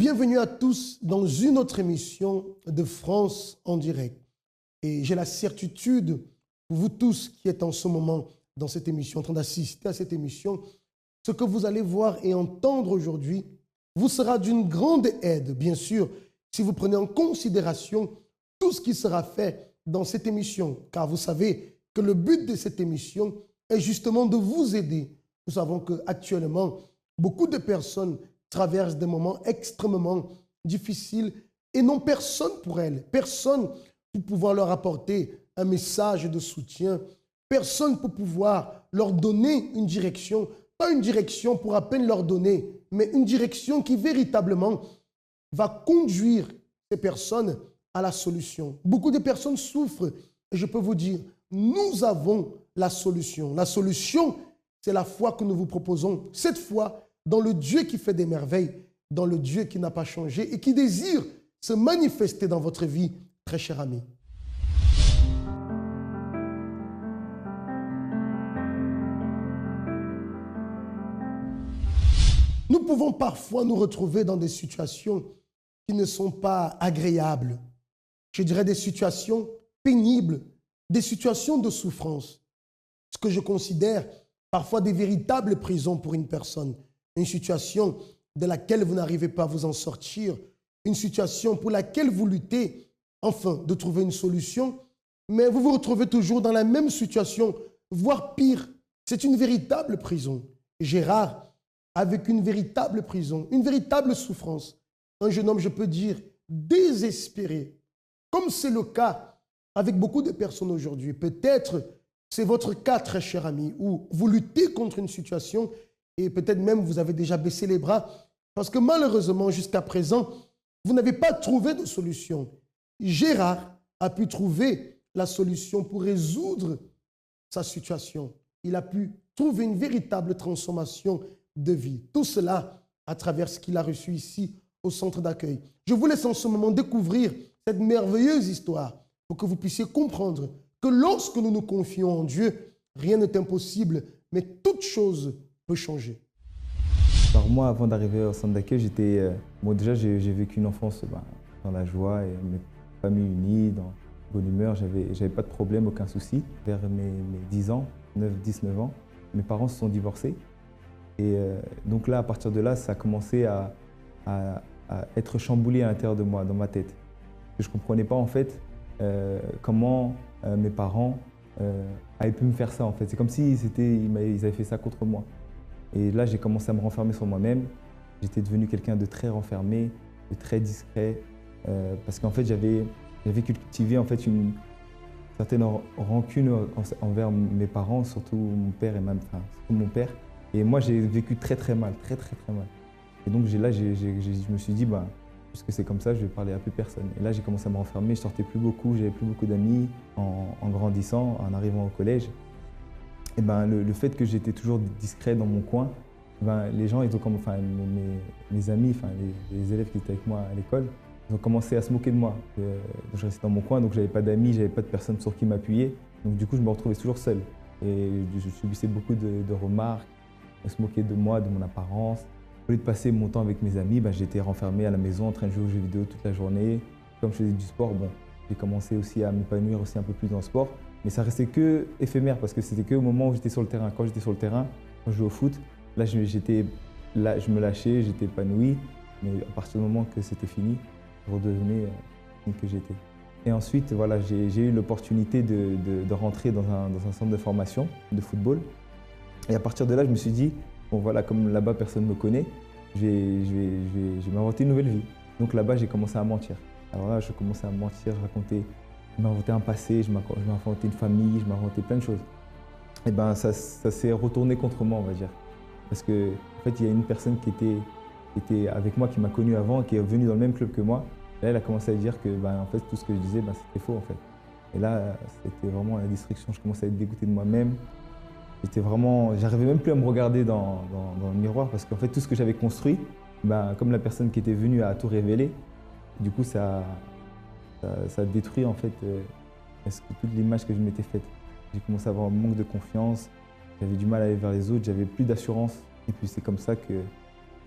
Bienvenue à tous dans une autre émission de France en direct. Et j'ai la certitude, pour vous tous qui êtes en ce moment dans cette émission, en train d'assister à cette émission, ce que vous allez voir et entendre aujourd'hui vous sera d'une grande aide, bien sûr, si vous prenez en considération tout ce qui sera fait dans cette émission. Car vous savez que le but de cette émission est justement de vous aider. Nous savons qu'actuellement, beaucoup de personnes traversent des moments extrêmement difficiles et n'ont personne pour elles, personne pour pouvoir leur apporter un message de soutien, personne pour pouvoir leur donner une direction, pas une direction pour à peine leur donner, mais une direction qui véritablement va conduire ces personnes à la solution. Beaucoup de personnes souffrent et je peux vous dire, nous avons la solution. La solution, c'est la foi que nous vous proposons. Cette foi dans le Dieu qui fait des merveilles, dans le Dieu qui n'a pas changé et qui désire se manifester dans votre vie, très cher ami. Nous pouvons parfois nous retrouver dans des situations qui ne sont pas agréables. Je dirais des situations pénibles, des situations de souffrance. Ce que je considère parfois des véritables prisons pour une personne. Une situation de laquelle vous n'arrivez pas à vous en sortir. Une situation pour laquelle vous luttez, enfin, de trouver une solution. Mais vous vous retrouvez toujours dans la même situation, voire pire. C'est une véritable prison. Gérard, avec une véritable prison, une véritable souffrance. Un jeune homme, je peux dire, désespéré. Comme c'est le cas avec beaucoup de personnes aujourd'hui. Peut-être c'est votre cas, très cher ami, où vous luttez contre une situation et peut-être même vous avez déjà baissé les bras parce que malheureusement, jusqu'à présent, vous n'avez pas trouvé de solution. Gérard a pu trouver la solution pour résoudre sa situation. Il a pu trouver une véritable transformation de vie. Tout cela à travers ce qu'il a reçu ici au centre d'accueil. Je vous laisse en ce moment découvrir cette merveilleuse histoire pour que vous puissiez comprendre que lorsque nous nous confions en Dieu, rien n'est impossible, mais toute chose peut changer. Alors moi, avant d'arriver au centre d'accueil, déjà j'ai vécu une enfance dans la joie et mes familles unies, dans la bonne humeur. J'avais pas de problème, aucun souci. Vers mes 10 ans, 10-9 ans, mes parents se sont divorcés. Et donc là, à partir de là, ça a commencé à être chamboulé à l'intérieur de moi, dans ma tête. Je ne comprenais pas en fait comment mes parents avaient pu me faire ça en fait. C'est comme si ils avaient fait ça contre moi. Et là, j'ai commencé à me renfermer sur moi-même. J'étais devenu quelqu'un de très renfermé, de très discret, parce qu'en fait, j'avais cultivé en fait une certaine rancune envers mes parents, surtout mon père et surtout mon père. Et moi, j'ai vécu très très mal, très mal. Et donc là, je me suis dit, puisque c'est comme ça, je vais parler à plus personne. Et là, j'ai commencé à me renfermer, je sortais plus beaucoup, j'avais plus beaucoup d'amis. En grandissant, en arrivant au collège, et le fait que j'étais toujours discret dans mon coin, les gens, mes amis, les élèves qui étaient avec moi à l'école, ils ont commencé à se moquer de moi. Je restais dans mon coin, donc j'avais pas d'amis, j'avais pas de personnes sur qui m'appuyer. Donc du coup, je me retrouvais toujours seul. Et je subissais beaucoup de remarques, on se moquait de moi, de mon apparence. Au lieu de passer mon temps avec mes amis, j'étais renfermé à la maison en train de jouer aux jeux vidéo toute la journée. Comme je faisais du sport, j'ai commencé aussi à m'épanouir aussi un peu plus dans le sport. Mais ça restait que éphémère parce que c'était que au moment où j'étais sur le terrain. Quand j'étais sur le terrain, quand je jouais au foot, là je me lâchais, j'étais épanoui. Mais à partir du moment que c'était fini, je redevenais ce que j'étais. Et ensuite, voilà, j'ai eu l'opportunité de rentrer dans un centre de formation de football. Et à partir de là, je me suis dit, bon voilà, comme là-bas personne ne me connaît, je vais m'inventer une nouvelle vie. Donc là-bas, j'ai commencé à mentir. Alors là, je commençais à mentir, raconter. Je m'inventais un passé, je m'inventais une famille, je m'inventais plein de choses. Et ça s'est retourné contre moi, on va dire. Parce que en fait, il y a une personne qui était avec moi, qui m'a connu avant, qui est venue dans le même club que moi. Et là, elle a commencé à dire que en fait, tout ce que je disais, c'était faux en fait. Et là, c'était vraiment la destruction. Je commençais à être dégoûté de moi-même. J'arrivais même plus à me regarder dans le miroir parce qu'en fait, tout ce que j'avais construit, comme la personne qui était venue a tout révélé, du coup, ça détruit en fait toute l'image que je m'étais faite. J'ai commencé à avoir un manque de confiance, j'avais du mal à aller vers les autres, j'avais plus d'assurance. Et puis c'est comme ça que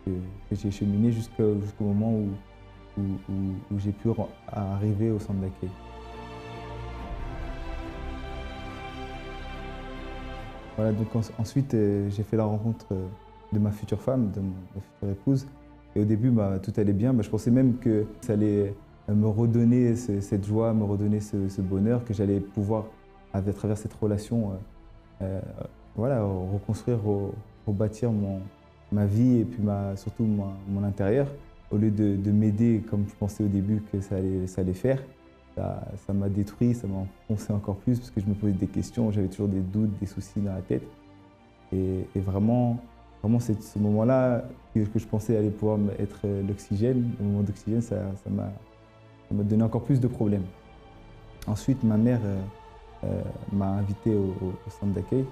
que j'ai cheminé jusqu'au moment où j'ai pu arriver au centre d'accueil. Voilà, donc ensuite, j'ai fait la rencontre de ma future femme, de ma future épouse. Et au début, tout allait bien. Je pensais même que ça allait me redonner cette joie, me redonner ce bonheur, que j'allais pouvoir, à travers cette relation, voilà, reconstruire, rebâtir ma vie et puis surtout mon intérieur. Au lieu de m'aider comme je pensais au début que ça allait faire, ça m'a détruit, ça m'a enfoncé encore plus parce que je me posais des questions, j'avais toujours des doutes, des soucis dans la tête. Et vraiment c'est ce moment-là que je pensais allait pouvoir être l'oxygène. Le moment d'oxygène, ça m'a donné encore plus de problèmes. Ensuite, ma mère m'a invité au centre d'accueil.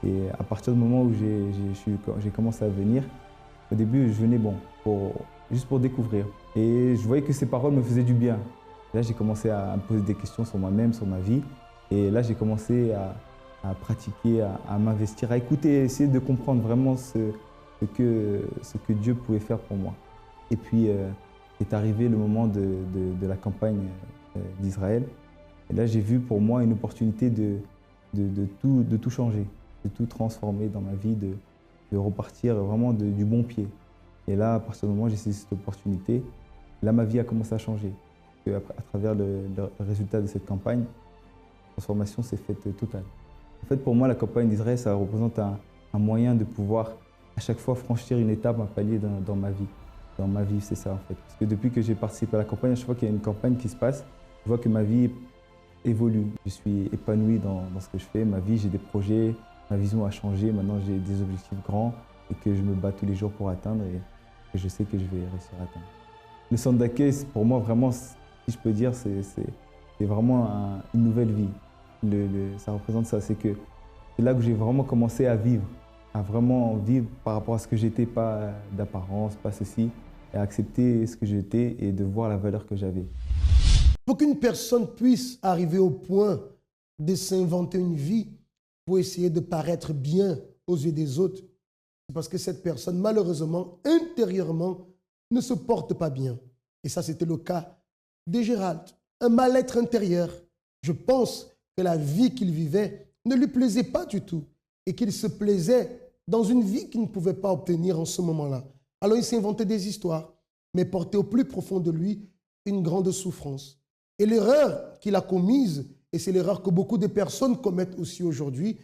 Et à partir du moment où j'ai commencé à venir, au début, je venais juste pour découvrir. Et je voyais que ces paroles me faisaient du bien. Là, j'ai commencé à me poser des questions sur moi-même, sur ma vie. Et là, j'ai commencé à pratiquer, à m'investir, à écouter, à essayer de comprendre vraiment ce que Dieu pouvait faire pour moi. Et puis, est arrivé le moment de la campagne d'Israël. Et là, j'ai vu pour moi une opportunité de tout changer, de tout transformer dans ma vie, de repartir vraiment du bon pied. Et là, à partir du moment où j'ai saisi cette opportunité, là, ma vie a commencé à changer. À travers le résultat de cette campagne, la transformation s'est faite totale. En fait, pour moi, la campagne d'Israël, ça représente un moyen de pouvoir à chaque fois franchir une étape, un palier dans ma vie. Dans ma vie, c'est ça en fait. Parce que depuis que j'ai participé à la campagne, à chaque fois qu'il y a une campagne qui se passe, je vois que ma vie évolue. Je suis épanoui dans ce que je fais. Ma vie, j'ai des projets, ma vision a changé. Maintenant, j'ai des objectifs grands et que je me bats tous les jours pour atteindre et que je sais que je vais réussir à atteindre. Le centre d'accueil, pour moi, vraiment, si je peux dire, c'est vraiment une nouvelle vie. Ça représente ça, c'est là que j'ai vraiment commencé à vraiment vivre par rapport à ce que j'étais, pas d'apparence, pas ceci, et à accepter ce que j'étais et de voir la valeur que j'avais. Pour qu'une personne puisse arriver au point de s'inventer une vie pour essayer de paraître bien aux yeux des autres, c'est parce que cette personne, malheureusement, intérieurement, ne se porte pas bien. Et ça, c'était le cas de Gérald. Un mal-être intérieur. Je pense que la vie qu'il vivait ne lui plaisait pas du tout et qu'il se plaisait dans une vie qu'il ne pouvait pas obtenir en ce moment-là. Alors il s'inventait des histoires, mais portait au plus profond de lui une grande souffrance. Et l'erreur qu'il a commise, et c'est l'erreur que beaucoup de personnes commettent aussi aujourd'hui,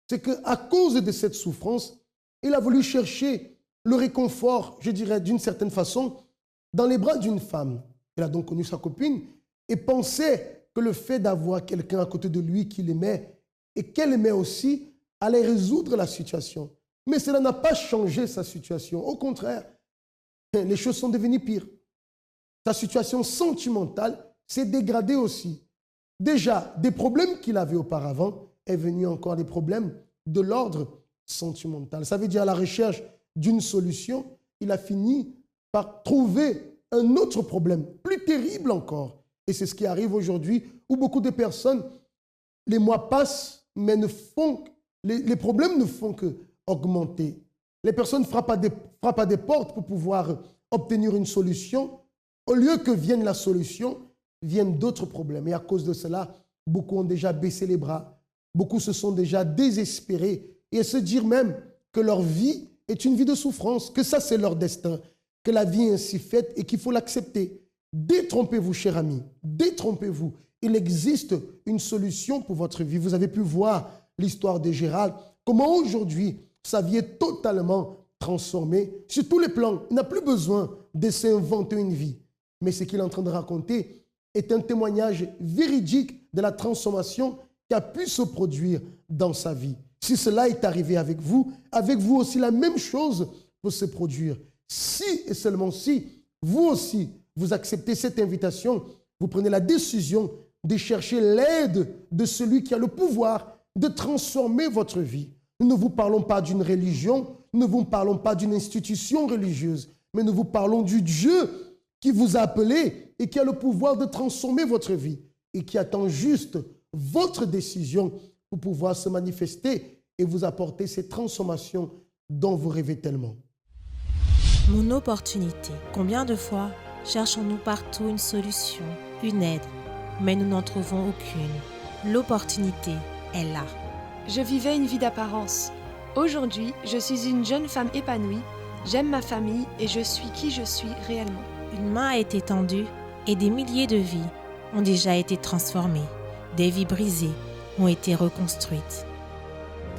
c'est qu'à cause de cette souffrance, il a voulu chercher le réconfort, je dirais d'une certaine façon, dans les bras d'une femme. Il a donc connu sa copine et pensait que le fait d'avoir quelqu'un à côté de lui qu'il aimait et qu'elle aimait aussi allait résoudre la situation. Mais cela n'a pas changé sa situation. Au contraire, les choses sont devenues pires. Sa situation sentimentale s'est dégradée aussi. Déjà, des problèmes qu'il avait auparavant est venu encore des problèmes de l'ordre sentimental. Ça veut dire à la recherche d'une solution, il a fini par trouver un autre problème, plus terrible encore. Et c'est ce qui arrive aujourd'hui, où beaucoup de personnes, les mois passent, mais les problèmes ne font qu'augmenter. Les personnes frappent à des portes pour pouvoir obtenir une solution. Au lieu que vienne la solution, viennent d'autres problèmes. Et à cause de cela, beaucoup ont déjà baissé les bras. Beaucoup se sont déjà désespérés et se dire même que leur vie est une vie de souffrance, que ça c'est leur destin, que la vie est ainsi faite et qu'il faut l'accepter. Détrompez-vous, cher ami, détrompez-vous. Il existe une solution pour votre vie. Vous avez pu voir l'histoire de Gérald, comment aujourd'hui sa vie est totalement transformée sur tous les plans. Il n'a plus besoin de s'inventer une vie. Mais ce qu'il est en train de raconter est un témoignage véridique de la transformation qui a pu se produire dans sa vie. Si cela est arrivé avec vous aussi la même chose peut se produire. Si et seulement si, vous aussi, vous acceptez cette invitation, vous prenez la décision de chercher l'aide de celui qui a le pouvoir de transformer votre vie. Nous ne vous parlons pas d'une religion, nous ne vous parlons pas d'une institution religieuse, mais nous vous parlons du Dieu qui vous a appelé et qui a le pouvoir de transformer votre vie et qui attend juste votre décision pour pouvoir se manifester et vous apporter ces transformations dont vous rêvez tellement. Mon opportunité. Combien de fois cherchons-nous partout une solution, une aide, mais nous n'en trouvons aucune. L'opportunité est là. Je vivais une vie d'apparence. Aujourd'hui, je suis une jeune femme épanouie, j'aime ma famille et je suis qui je suis réellement. Une main a été tendue et des milliers de vies ont déjà été transformées. Des vies brisées ont été reconstruites.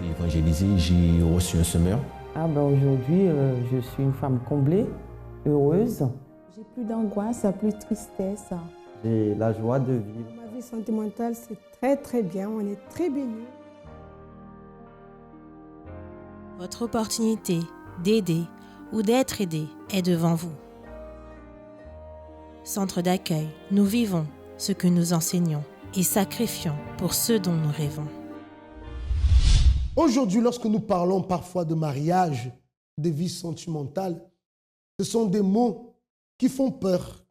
Évangélisé, j'ai reçu un semeur. Aujourd'hui, je suis une femme comblée, heureuse. J'ai plus d'angoisse, plus de tristesse. J'ai la joie de vivre. Ma vie sentimentale, c'est très très bien, on est très bénis. Votre opportunité d'aider ou d'être aidé est devant vous. Centre d'accueil, nous vivons ce que nous enseignons et sacrifions pour ceux dont nous rêvons. Aujourd'hui, lorsque nous parlons parfois de mariage, de vie sentimentale, ce sont des mots qui font peur.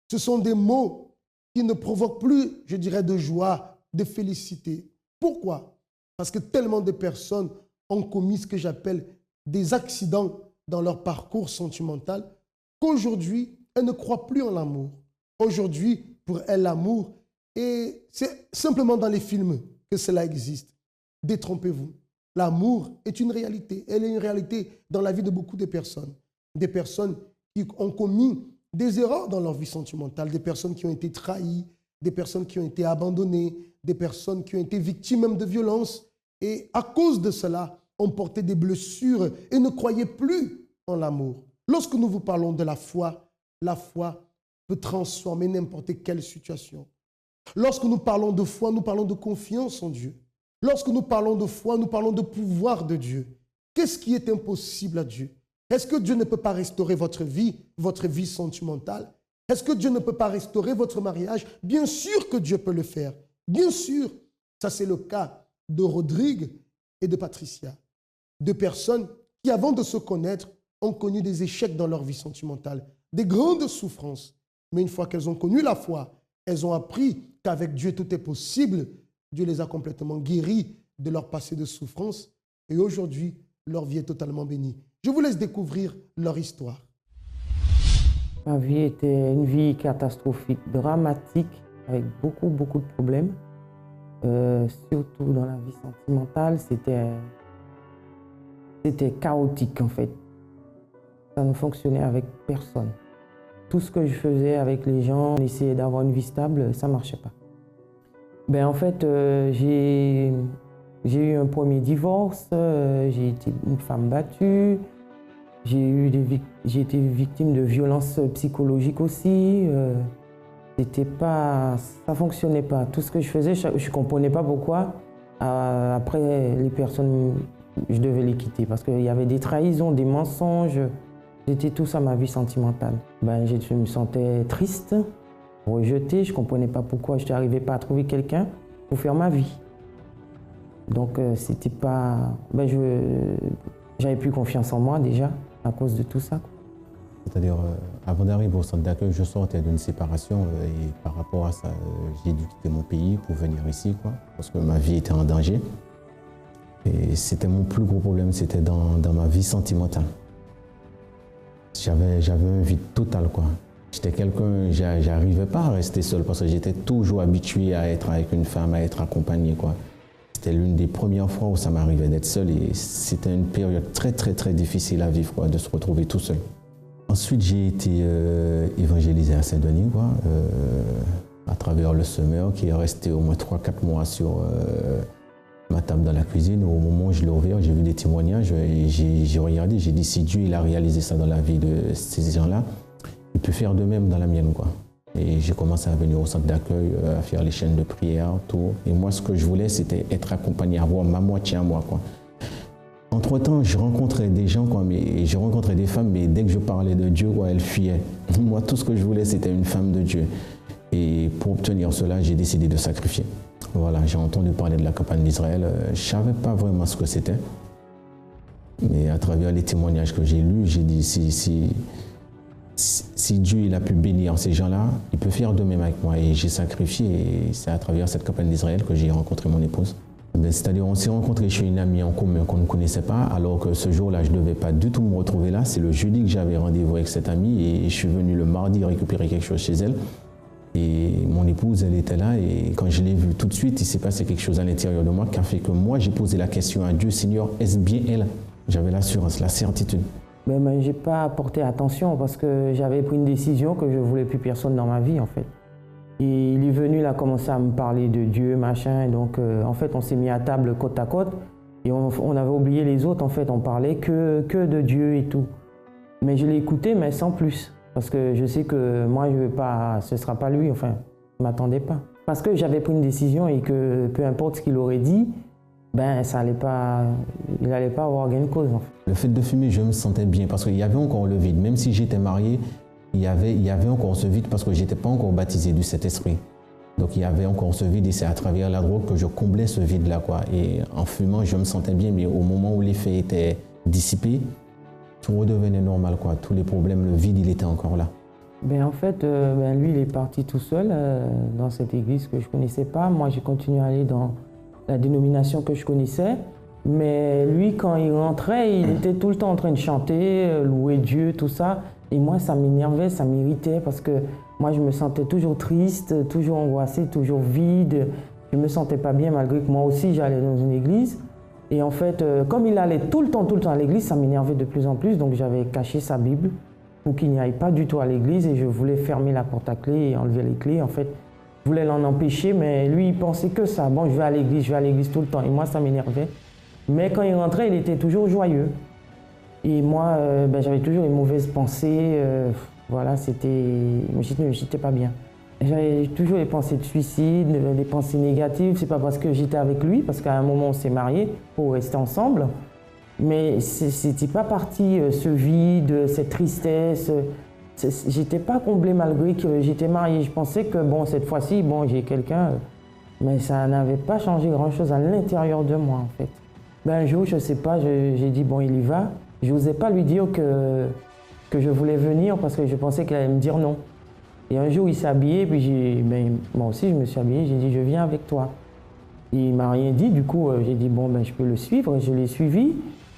Ce sont des mots qui ne provoquent plus, je dirais, de joie, de félicité. Pourquoi? Parce que tellement de personnes ont commis ce que j'appelle des accidents dans leur parcours sentimental qu'aujourd'hui, elles ne croient plus en l'amour. Aujourd'hui, pour elles, l'amour, et c'est simplement dans les films que cela existe. Détrompez-vous. L'amour est une réalité. Elle est une réalité dans la vie de beaucoup de personnes. Des personnes qui ont commis des erreurs dans leur vie sentimentale, des personnes qui ont été trahies, des personnes qui ont été abandonnées, des personnes qui ont été victimes même de violences et à cause de cela, ont porté des blessures et ne croyaient plus en l'amour. Lorsque nous vous parlons de la foi peut transformer n'importe quelle situation. Lorsque nous parlons de foi, nous parlons de confiance en Dieu. Lorsque nous parlons de foi, nous parlons de pouvoir de Dieu. Qu'est-ce qui est impossible à Dieu? Est-ce que Dieu ne peut pas restaurer votre vie sentimentale? Est-ce que Dieu ne peut pas restaurer votre mariage? Bien sûr que Dieu peut le faire. Bien sûr. Ça, c'est le cas de Rodrigue et de Patricia. Deux personnes qui, avant de se connaître, ont connu des échecs dans leur vie sentimentale, des grandes souffrances. Mais une fois qu'elles ont connu la foi, elles ont appris qu'avec Dieu, tout est possible. Dieu les a complètement guéris de leur passé de souffrance. Et aujourd'hui, leur vie est totalement bénie. Je vous laisse découvrir leur histoire. Ma vie était une vie catastrophique, dramatique, avec beaucoup de problèmes. Surtout dans la vie sentimentale, c'était chaotique en fait. Ça ne fonctionnait avec personne. Tout ce que je faisais avec les gens, essayer d'avoir une vie stable, ça ne marchait pas. En fait, j'ai eu un premier divorce, j'ai été une femme battue, j'ai été victime de violences psychologiques aussi. Ça ne fonctionnait pas. Tout ce que je faisais, je ne comprenais pas pourquoi. Après, les personnes, je devais les quitter parce qu'il y avait des trahisons, des mensonges. C'était tout ça ma vie sentimentale. Je me sentais triste, rejetée. Je ne comprenais pas pourquoi je n'arrivais pas à trouver quelqu'un pour faire ma vie. Donc, c'était pas... j'avais plus confiance en moi déjà à cause de tout ça. C'est-à-dire, avant d'arriver au centre d'accueil, je sortais d'une séparation et par rapport à ça, j'ai dû quitter mon pays pour venir ici, parce que ma vie était en danger. Et c'était mon plus gros problème, c'était dans ma vie sentimentale. J'avais un vide total, J'étais quelqu'un, j'arrivais pas à rester seul parce que j'étais toujours habitué à être avec une femme, à être accompagné, C'était l'une des premières fois où ça m'arrivait d'être seul et c'était une période très difficile à vivre, de se retrouver tout seul. Ensuite, j'ai été évangélisé à Saint-Denis, à travers le semeur qui est resté au moins 3-4 mois sur ma table dans la cuisine. Au moment où je l'ai ouvert, j'ai vu des témoignages, j'ai regardé, j'ai dit si Dieu il a réalisé ça dans la vie de ces gens-là, il peut faire de même dans la mienne, Et j'ai commencé à venir au centre d'accueil, à faire les chaînes de prière, tout. Et moi, ce que je voulais, c'était être accompagné, avoir ma moitié à moi, Entre-temps, je rencontrais des gens, mais je rencontrais des femmes, mais dès que je parlais de Dieu, elles fuyaient. Moi, tout ce que je voulais, c'était une femme de Dieu. Et pour obtenir cela, j'ai décidé de sacrifier. Voilà, j'ai entendu parler de la campagne d'Israël. Je ne savais pas vraiment ce que c'était. Mais à travers les témoignages que j'ai lus, j'ai dit, si Dieu il a pu bénir ces gens-là, il peut faire de même avec moi. Et j'ai sacrifié, et c'est à travers cette campagne d'Israël que j'ai rencontré mon épouse. C'est-à-dire, on s'est rencontrés chez une amie en commun qu'on ne connaissait pas, alors que ce jour-là, je ne devais pas du tout me retrouver là. C'est le jeudi que j'avais rendez-vous avec cette amie et je suis venu le mardi récupérer quelque chose chez elle. Et mon épouse, elle était là et quand je l'ai vue tout de suite, il s'est passé quelque chose à l'intérieur de moi qui a fait que moi, j'ai posé la question à Dieu, Seigneur, est-ce bien elle? J'avais l'assurance, la certitude. Mais je n'ai pas porté attention parce que j'avais pris une décision que je ne voulais plus personne dans ma vie, en fait. Et il est venu, il a commencé à me parler de Dieu, machin. Et donc, en fait, on s'est mis à table côte à côte. Et on avait oublié les autres, en fait. On parlait que de Dieu et tout. Mais je l'ai écouté, mais sans plus. Parce que je sais que moi, je veux pas, ce ne sera pas lui. Enfin, je ne m'attendais pas. Parce que j'avais pris une décision et que peu importe ce qu'il aurait dit, ben, ça allait pas, il n'allait pas avoir gain de cause, en fait. Le fait de fumer, je me sentais bien parce qu'il y avait encore le vide. Même si j'étais marié, il y avait encore ce vide parce que je n'étais pas encore baptisé du Saint-Esprit. Donc il y avait encore ce vide et c'est à travers la drogue que je comblais ce vide-là, quoi. Et en fumant, je me sentais bien, mais au moment où l'effet était dissipé, tout redevenait normal, quoi. Tous les problèmes, le vide, il était encore là. Ben, en fait, lui, il est parti tout seul dans cette église que je ne connaissais pas. Moi, j'ai continué à aller dans la dénomination que je connaissais. Mais lui, quand il rentrait, il était tout le temps en train de chanter, louer Dieu, tout ça. Et moi, ça m'énervait, ça m'irritait parce que moi, je me sentais toujours triste, toujours angoissée, toujours vide. Je ne me sentais pas bien malgré que moi aussi, j'allais dans une église. Et en fait, comme il allait tout le temps à l'église, ça m'énervait de plus en plus. Donc, j'avais caché sa Bible pour qu'il n'y aille pas du tout à l'église et je voulais fermer la porte à clé et enlever les clés. En fait, je voulais l'en empêcher, mais lui, il pensait que ça. Bon, je vais à l'église tout le temps. Et moi, ça m'énervait. Mais quand il rentrait, il était toujours joyeux. Et moi, j'avais toujours les mauvaises pensées. Voilà, j'étais pas bien. J'avais toujours les pensées de suicide, des pensées négatives. C'est pas parce que j'étais avec lui, parce qu'à un moment, on s'est mariés pour rester ensemble. Mais c'était pas parti, ce vide, cette tristesse. J'étais pas comblée malgré que j'étais mariée. Je pensais que, bon, cette fois-ci, bon, j'ai quelqu'un. Mais ça n'avait pas changé grand-chose à l'intérieur de moi, en fait. Un jour, je sais pas, j'ai dit, bon, il y va. Je n'osais pas lui dire que je voulais venir parce que je pensais qu'il allait me dire non. Et un jour, il s'est habillé, puis moi aussi, je me suis habillée, j'ai dit, je viens avec toi. Et il ne m'a rien dit, du coup, j'ai dit, bon, je peux le suivre. Et je l'ai suivi.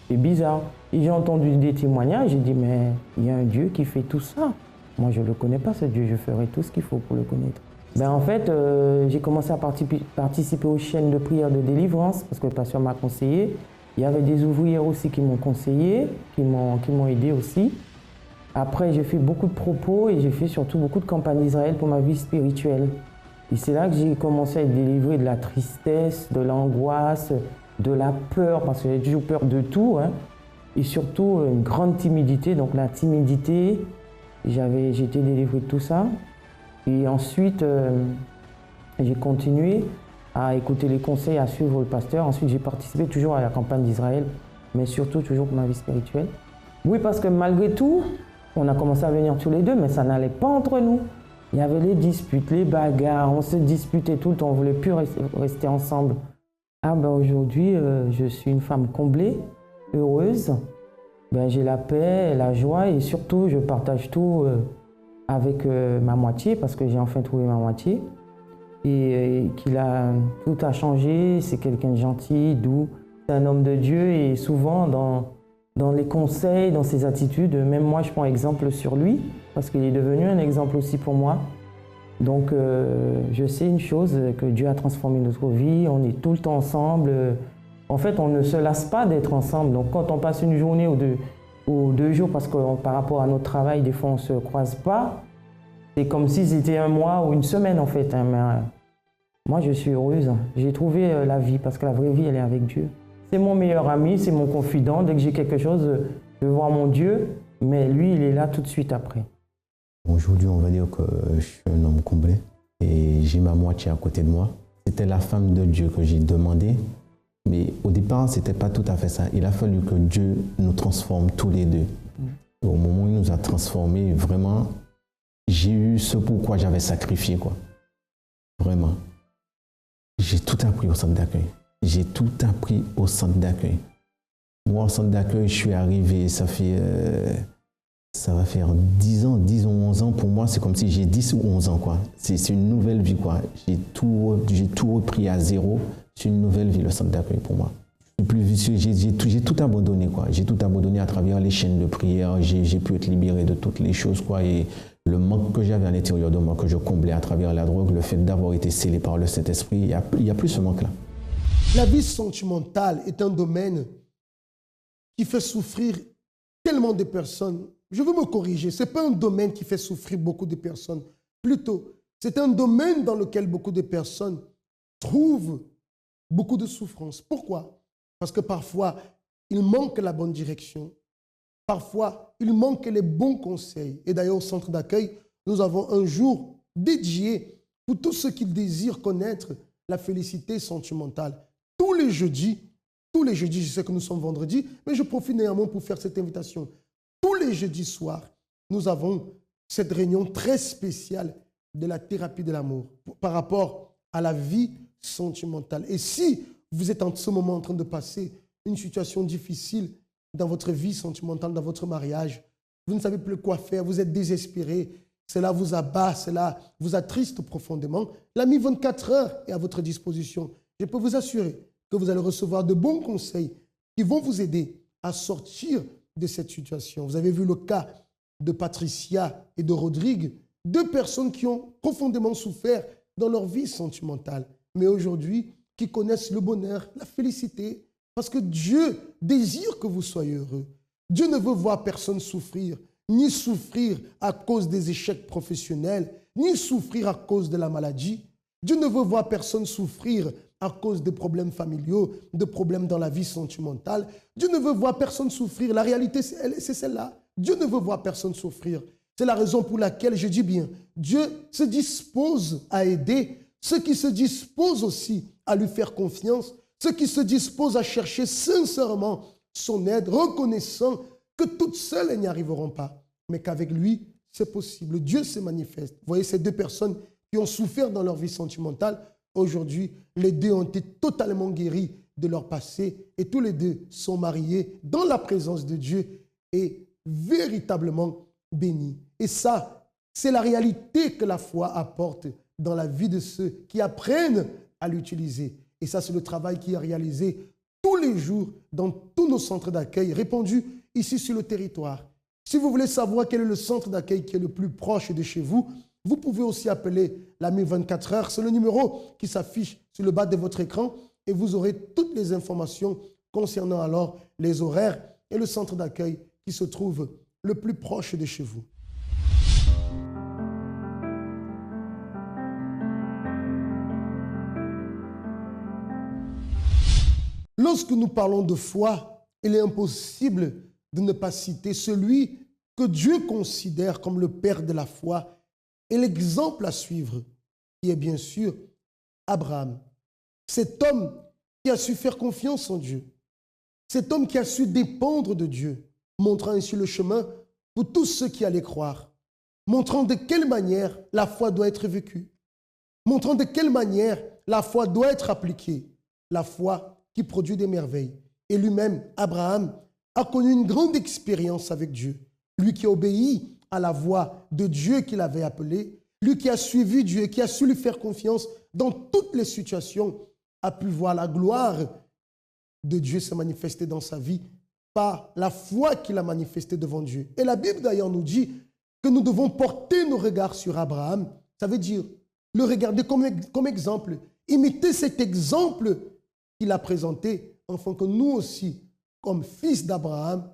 C'est bizarre. Et j'ai entendu des témoignages, j'ai dit, mais il y a un Dieu qui fait tout ça. Moi, je ne le connais pas, ce Dieu, je ferai tout ce qu'il faut pour le connaître. En fait, j'ai commencé à participer aux chaînes de prière de délivrance parce que le pasteur m'a conseillé. Il y avait des ouvrières aussi qui m'ont conseillé, qui m'ont aidé aussi. Après, j'ai fait beaucoup de propos et j'ai fait surtout beaucoup de campagnes d'Israël pour ma vie spirituelle. Et c'est là que j'ai commencé à être délivré de la tristesse, de l'angoisse, de la peur, parce que j'ai toujours peur de tout, hein. Et surtout une grande timidité, donc la timidité, j'ai été délivré de tout ça. Et ensuite, j'ai continué à écouter les conseils, à suivre le pasteur. Ensuite, j'ai participé toujours à la campagne d'Israël, mais surtout toujours pour ma vie spirituelle. Oui, parce que malgré tout, on a commencé à venir tous les deux, mais ça n'allait pas entre nous. Il y avait les disputes, les bagarres, on se disputait tout le temps, on ne voulait plus rester ensemble. Aujourd'hui, je suis une femme comblée, heureuse. J'ai la paix, la joie et surtout, je partage tout avec ma moitié, parce que j'ai enfin trouvé ma moitié. Et tout a changé, c'est quelqu'un de gentil, doux. C'est un homme de Dieu et souvent dans les conseils, dans ses attitudes, même moi je prends exemple sur lui, parce qu'il est devenu un exemple aussi pour moi. Donc je sais une chose, que Dieu a transformé notre vie, on est tout le temps ensemble. En fait, on ne se lasse pas d'être ensemble. Donc quand on passe une journée ou 2 jours, parce que par rapport à notre travail, des fois on ne se croise pas, c'est comme si c'était un mois ou une semaine en fait. Hein. Mais, moi je suis heureuse, j'ai trouvé la vie, parce que la vraie vie elle est avec Dieu. C'est mon meilleur ami, c'est mon confident. Dès que j'ai quelque chose, je vais voir mon Dieu, mais lui il est là tout de suite après. Aujourd'hui, on va dire que je suis un homme comblé et j'ai ma moitié à côté de moi. C'était la femme de Dieu que j'ai demandé, mais au départ, ce n'était pas tout à fait ça. Il a fallu que Dieu nous transforme tous les deux. Et au moment où il nous a transformés, vraiment, j'ai eu ce pourquoi j'avais sacrifié, quoi. Vraiment. J'ai tout appris au centre d'accueil. J'ai tout appris au centre d'accueil. Moi, au centre d'accueil, je suis arrivé, ça va faire 10 ans, 10 ou 11 11 ans, pour moi, c'est comme si j'ai 10 ou 11 ans, quoi. C'est une nouvelle vie, quoi. J'ai tout repris à zéro. C'est une nouvelle vie, le centre d'accueil, pour moi. Plus vicieux, j'ai tout abandonné, quoi. J'ai tout abandonné à travers les chaînes de prière. J'ai pu être libéré de toutes les choses, quoi. Et le manque que j'avais à l'intérieur de moi, que je comblais à travers la drogue, le fait d'avoir été scellé par le Saint-Esprit, il n'y a plus ce manque-là. La vie sentimentale est un domaine qui fait souffrir tellement de personnes. Je veux me corriger, ce n'est pas un domaine qui fait souffrir beaucoup de personnes. Plutôt, c'est un domaine dans lequel beaucoup de personnes trouvent beaucoup de souffrance. Pourquoi? Parce que parfois, il manque la bonne direction. Parfois, il manque les bons conseils. Et d'ailleurs, au centre d'accueil, nous avons un jour dédié pour tous ceux qui désirent connaître la félicité sentimentale. Tous les jeudis, je sais que nous sommes vendredi, mais je profite néanmoins pour faire cette invitation. Tous les jeudis soirs, nous avons cette réunion très spéciale de la thérapie de l'amour par rapport à la vie sentimentale. Et si vous êtes en ce moment en train de passer une situation difficile dans votre vie sentimentale, dans votre mariage, vous ne savez plus quoi faire, vous êtes désespéré, cela vous abat, cela vous attriste profondément, l'ami 24 heures est à votre disposition. Je peux vous assurer que vous allez recevoir de bons conseils qui vont vous aider à sortir de cette situation. Vous avez vu le cas de Patricia et de Rodrigue, deux personnes qui ont profondément souffert dans leur vie sentimentale, mais aujourd'hui, qui connaissent le bonheur, la félicité, parce que Dieu désire que vous soyez heureux. Dieu ne veut voir personne souffrir, ni souffrir à cause des échecs professionnels, ni souffrir à cause de la maladie. Dieu ne veut voir personne souffrir à cause des problèmes familiaux, de problèmes dans la vie sentimentale. Dieu ne veut voir personne souffrir. La réalité, c'est celle-là. Dieu ne veut voir personne souffrir. C'est la raison pour laquelle je dis bien, Dieu se dispose à aider ceux qui se disposent aussi à lui faire confiance, ceux qui se disposent à chercher sincèrement son aide, reconnaissant que toutes seules, elles n'y arriveront pas, mais qu'avec lui, c'est possible. Dieu se manifeste. Vous voyez ces deux personnes qui ont souffert dans leur vie sentimentale, aujourd'hui, les deux ont été totalement guéris de leur passé et tous les deux sont mariés dans la présence de Dieu et véritablement bénis. Et ça, c'est la réalité que la foi apporte dans la vie de ceux qui apprennent à l'utiliser. Et ça, c'est le travail qui est réalisé tous les jours dans tous nos centres d'accueil répandus ici sur le territoire. Si vous voulez savoir quel est le centre d'accueil qui est le plus proche de chez vous, vous pouvez aussi appeler l'ami 24 heures. C'est le numéro qui s'affiche sur le bas de votre écran et vous aurez toutes les informations concernant alors les horaires et le centre d'accueil qui se trouve le plus proche de chez vous. Lorsque nous parlons de foi, il est impossible de ne pas citer celui que Dieu considère comme le père de la foi et l'exemple à suivre, qui est bien sûr Abraham. Cet homme qui a su faire confiance en Dieu, cet homme qui a su dépendre de Dieu, montrant ainsi le chemin pour tous ceux qui allaient croire, montrant de quelle manière la foi doit être vécue, montrant de quelle manière la foi doit être appliquée, la foi qui produit des merveilles. Et lui-même, Abraham, a connu une grande expérience avec Dieu. Lui qui obéit à la voix de Dieu qui l'avait appelé, lui qui a suivi Dieu, qui a su lui faire confiance dans toutes les situations, a pu voir la gloire de Dieu se manifester dans sa vie par la foi qu'il a manifestée devant Dieu. Et la Bible d'ailleurs nous dit que nous devons porter nos regards sur Abraham. Ça veut dire le regarder comme exemple, imiter cet exemple qu'il a présenté, afin que nous aussi, comme fils d'Abraham,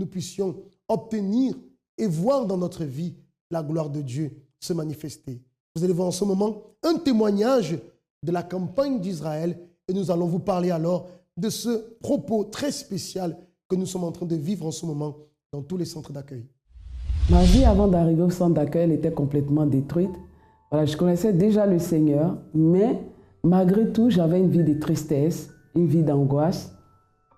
nous puissions obtenir et voir dans notre vie la gloire de Dieu se manifester. Vous allez voir en ce moment un témoignage de la campagne d'Israël et nous allons vous parler alors de ce propos très spécial que nous sommes en train de vivre en ce moment dans tous les centres d'accueil. Ma vie avant d'arriver au centre d'accueil était complètement détruite. Voilà, je connaissais déjà le Seigneur, mais malgré tout, j'avais une vie de tristesse, une vie d'angoisse,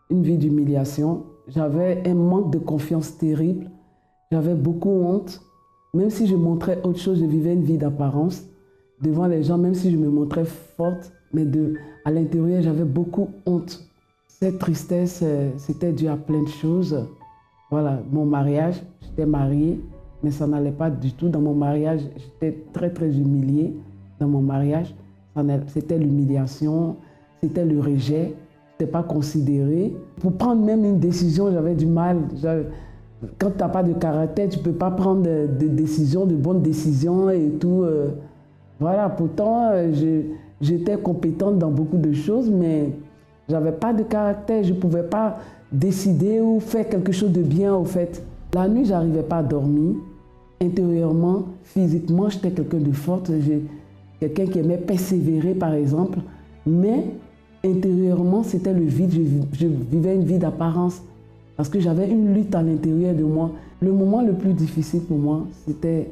une vie d'humiliation. J'avais un manque de confiance terrible. J'avais beaucoup honte. Même si je montrais autre chose, je vivais une vie d'apparence devant les gens, même si je me montrais forte, mais à l'intérieur, j'avais beaucoup honte. Cette tristesse, c'était dû à plein de choses. Voilà, mon mariage, j'étais mariée, mais ça n'allait pas du tout. Dans mon mariage, j'étais très, très humiliée. Dans mon mariage, c'était l'humiliation, c'était le rejet, je n'étais pas considérée. Pour prendre même une décision, j'avais du mal. Quand tu n'as pas de caractère, tu ne peux pas prendre de décisions, de bonnes décisions et tout. Voilà, pourtant, j'étais compétente dans beaucoup de choses, mais je n'avais pas de caractère, je ne pouvais pas décider ou faire quelque chose de bien, au fait. La nuit, je n'arrivais pas à dormir. Intérieurement, physiquement, j'étais quelqu'un de forte. Quelqu'un qui aimait persévérer, par exemple. Mais intérieurement, c'était le vide. Je vivais une vie d'apparence parce que j'avais une lutte à l'intérieur de moi. Le moment le plus difficile pour moi, c'était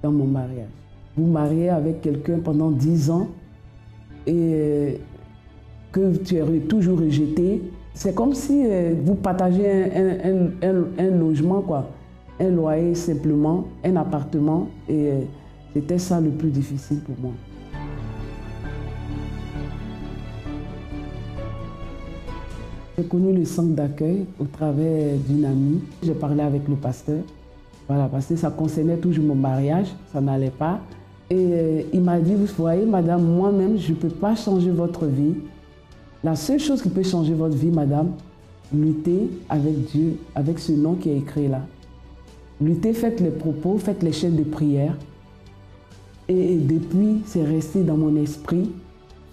dans mon mariage. Vous mariez avec quelqu'un pendant 10 ans et que tu es toujours rejeté. C'est comme si vous partagez un logement, quoi. Un loyer simplement, un appartement. Et c'était ça le plus difficile pour moi. J'ai connu le centre d'accueil au travers d'une amie. J'ai parlé avec le pasteur. Voilà, parce que ça concernait toujours mon mariage, ça n'allait pas. Et il m'a dit, vous voyez, madame, moi-même, je ne peux pas changer votre vie. La seule chose qui peut changer votre vie, madame, luttez avec Dieu, avec ce nom qui est écrit là. Luttez, faites les propos, faites les chaînes de prière. Et depuis, c'est resté dans mon esprit.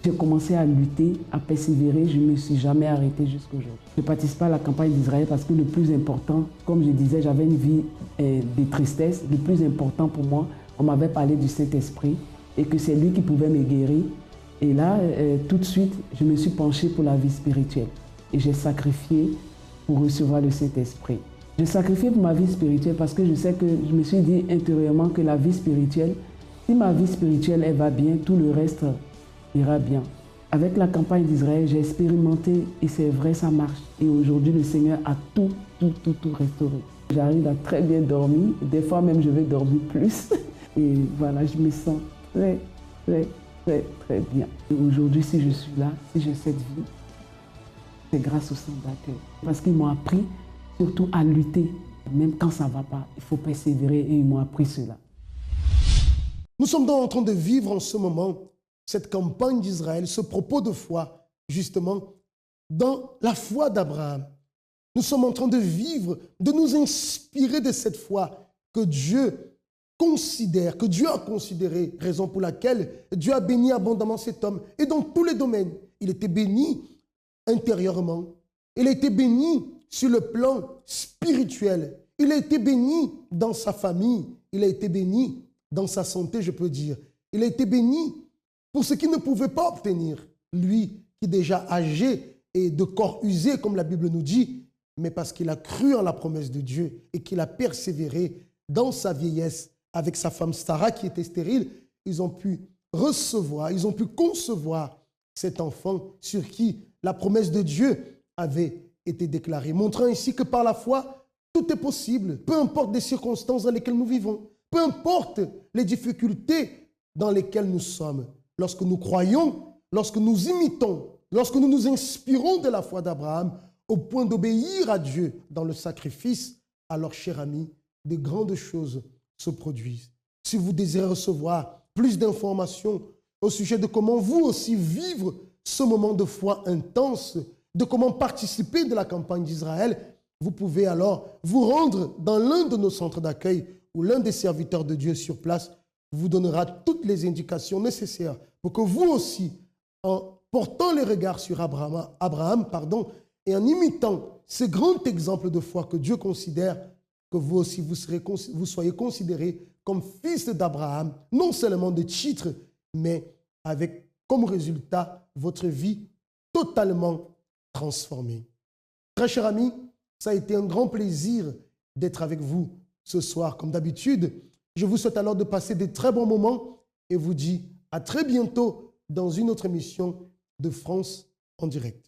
J'ai commencé à lutter, à persévérer. Je ne me suis jamais arrêtée jusqu'à aujourd'hui. Je ne participe pas à la campagne d'Israël parce que le plus important, comme je disais, j'avais une vie de tristesse. Le plus important pour moi, on m'avait parlé du Saint-Esprit et que c'est lui qui pouvait me guérir. Et là, tout de suite, je me suis penchée pour la vie spirituelle. Et j'ai sacrifié pour recevoir le Saint-Esprit. J'ai sacrifié pour ma vie spirituelle parce que je me suis dit intérieurement que la vie spirituelle, si ma vie spirituelle elle va bien, tout le reste ira bien. Avec la campagne d'Israël, j'ai expérimenté et c'est vrai, ça marche. Et aujourd'hui, le Seigneur a tout restauré. J'arrive à très bien dormir. Des fois même, je vais dormir plus. Et voilà, je me sens très bien. Et aujourd'hui, si je suis là, si j'ai cette vie, c'est grâce au centre d'accueil. Parce qu'ils m'ont appris surtout à lutter. Même quand ça ne va pas, il faut persévérer et ils m'ont appris cela. Nous sommes donc en train de vivre en ce moment cette campagne d'Israël, ce propos de foi, justement, dans la foi d'Abraham. Nous sommes en train de vivre, de nous inspirer de cette foi que Dieu considère, que Dieu a considéré, raison pour laquelle Dieu a béni abondamment cet homme. Et dans tous les domaines, il était béni intérieurement, il a été béni sur le plan spirituel, il a été béni dans sa famille, il a été béni dans sa santé, je peux dire. Il a été béni pour ce qu'il ne pouvait pas obtenir, lui qui est déjà âgé et de corps usé, comme la Bible nous dit, mais parce qu'il a cru en la promesse de Dieu et qu'il a persévéré dans sa vieillesse avec sa femme Sarah qui était stérile, ils ont pu recevoir, ils ont pu concevoir cet enfant sur qui la promesse de Dieu avait été déclarée, montrant ainsi que par la foi, tout est possible, peu importe les circonstances dans lesquelles nous vivons, peu importe les difficultés dans lesquelles nous sommes. Lorsque nous croyons, lorsque nous imitons, lorsque nous nous inspirons de la foi d'Abraham au point d'obéir à Dieu dans le sacrifice, alors, chers amis, de grandes choses se produisent. Si vous désirez recevoir plus d'informations au sujet de comment vous aussi vivre ce moment de foi intense, de comment participer de la campagne d'Israël, vous pouvez alors vous rendre dans l'un de nos centres d'accueil où l'un des serviteurs de Dieu sur place vous donnera toutes les indications nécessaires pour que vous aussi, en portant les regards sur Abraham, et en imitant ce grand exemple de foi que Dieu considère, que vous aussi vous soyez considérés comme fils d'Abraham, non seulement de titre, mais avec comme résultat votre vie totalement transformée. Très chers amis, ça a été un grand plaisir d'être avec vous ce soir comme d'habitude. Je vous souhaite alors de passer de très bons moments et vous dis à très bientôt dans une autre émission de France en direct.